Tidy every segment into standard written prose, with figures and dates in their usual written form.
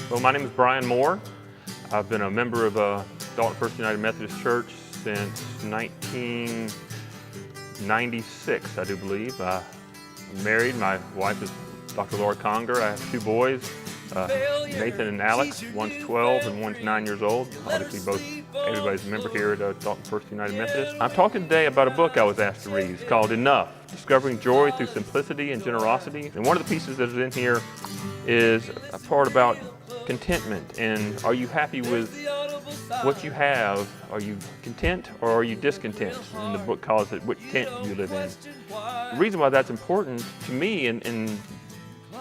Well, my name is Brian Moore. I've been a member of Dalton First United Methodist Church since 1996, I do believe. I'm married. My wife is Dr. Laura Conger. I have two boys, Nathan and Alex. One's 12 and one's 9 years old. Obviously, everybody's a member here at Dalton First United Methodist. I'm talking today about a book I was asked to read. It's called Enough: Discovering Joy Through Simplicity and Generosity. And one of the pieces that is in here is a part about contentment, and are you happy with what you have? Are you content or are you discontent? And the book calls it What Tent You Live In. The reason why that's important to me in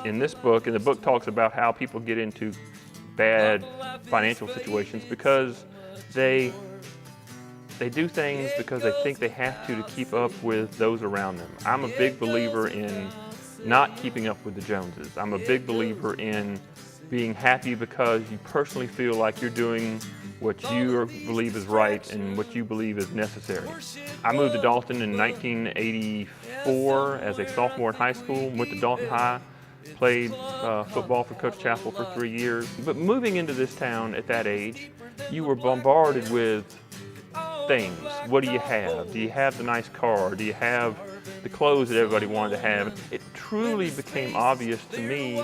this book, and the book talks about how people get into bad financial situations because they do things because they think they have to keep up with those around them. I'm a big believer in not keeping up with the Joneses. I'm a big believer in being happy because you personally feel like you're doing what you believe is right and what you believe is necessary. I moved to Dalton in 1984 as a sophomore in high school, went to Dalton High, played football for Coach Chappell for 3 years. But moving into this town at that age, you were bombarded with things. What do you have? Do you have the nice car? Do you have the clothes that everybody wanted to have? It truly became obvious to me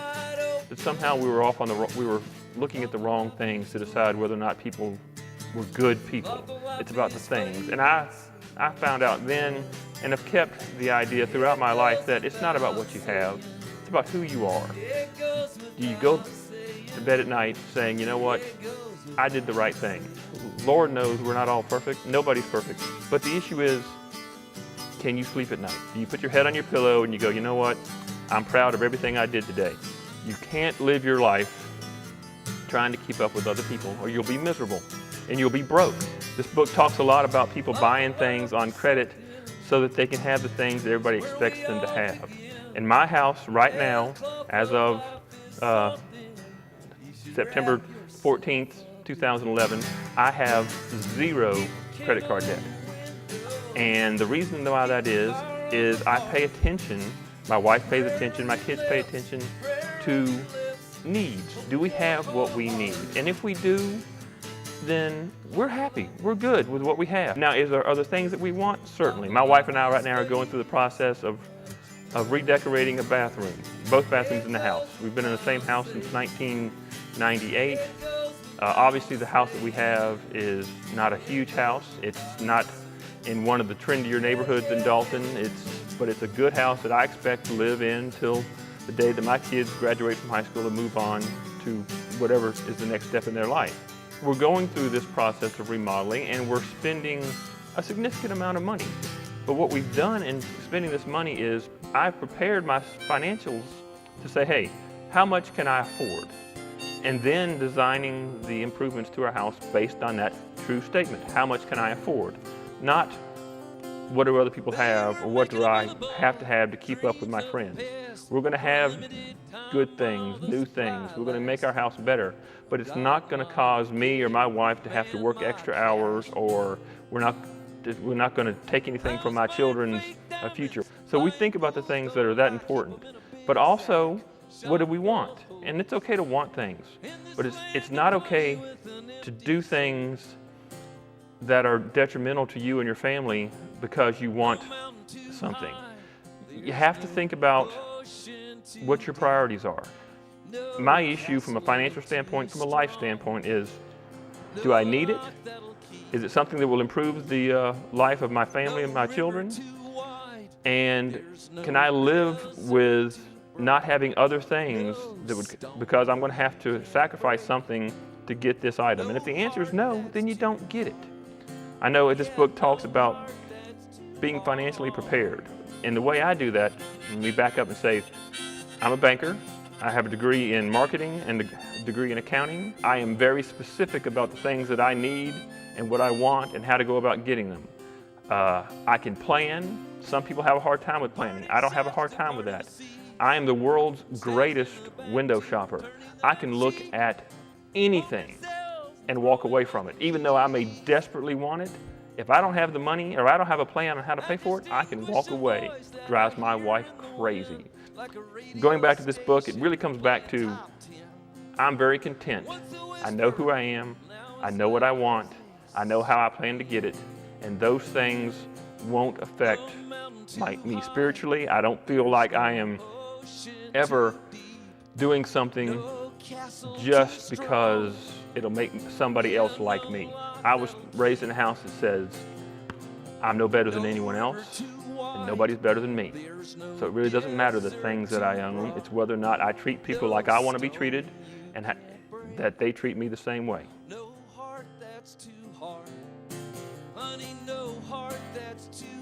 that somehow we were we were looking at the wrong things to decide whether or not people were good people. It's about the things. And I found out then, and have kept the idea throughout my life, that it's not about what you have, it's about who you are. Do you go to bed at night saying, you know what, I did the right thing? Lord knows we're not all perfect, nobody's perfect. But the issue is, can you sleep at night? Do you put your head on your pillow and you go, you know what, I'm proud of everything I did today? You can't live your life trying to keep up with other people, or you'll be miserable and you'll be broke. This book talks a lot about people buying things on credit so that they can have the things that everybody expects them to have. In my house right now, as of September 14th, 2011, I have 0 credit card debt. And the reason why that is I pay attention, my wife pays attention, my kids pay attention to needs. Do we have what we need? And if we do, then we're happy. We're good with what we have. Now, is there other things that we want? Certainly. My wife and I right now are going through the process of redecorating a bathroom, both bathrooms in the house. We've been in the same house since 1998. Obviously, the house that we have is not a huge house. It's not in one of the trendier neighborhoods in Dalton, but it's a good house that I expect to live in till the day that my kids graduate from high school and move on to whatever is the next step in their life. We're going through this process of remodeling and we're spending a significant amount of money. But what we've done in spending this money is I've prepared my financials to say, hey, how much can I afford? And then designing the improvements to our house based on that true statement. How much can I afford? Not what do other people have or what do I have to keep up with my friends. We're going to have good things, new things. We're going to make our house better, but it's not going to cause me or my wife to have to work extra hours, or we're not going to take anything from my children's future. So we think about the things that are that important, but also what do we want? And it's okay to want things, but it's not okay to do things that are detrimental to you and your family because you want something. You have to think about what your priorities are. My issue from a financial standpoint, from a life standpoint, is, do I need it? Is it something that will improve the life of my family and my children? And can I live with not having other things because I'm going to have to sacrifice something to get this item? And if the answer is no, then you don't get it. I know this book talks about being financially prepared. And the way I do that, let me back up and say, I'm a banker. I have a degree in marketing and a degree in accounting. I am very specific about the things that I need and what I want and how to go about getting them. I can plan. Some people have a hard time with planning. I don't have a hard time with that. I am the world's greatest window shopper. I can look at anything and walk away from it. Even though I may desperately want it, if I don't have the money or I don't have a plan on how to pay for it, I can walk away. It drives my wife crazy. Going back to this book, it really comes back to I'm very content. I know who I am. I know what I want. I know how I plan to get it. And those things won't affect me spiritually. I don't feel like I am ever doing something just because it'll make somebody else like me. I was raised in a house that says, I'm no better than anyone else, and nobody's better than me. So it really doesn't matter the things that I own. It's whether or not I treat people like I want to be treated, and that they treat me the same way. No heart that's too hard, honey, no heart that's too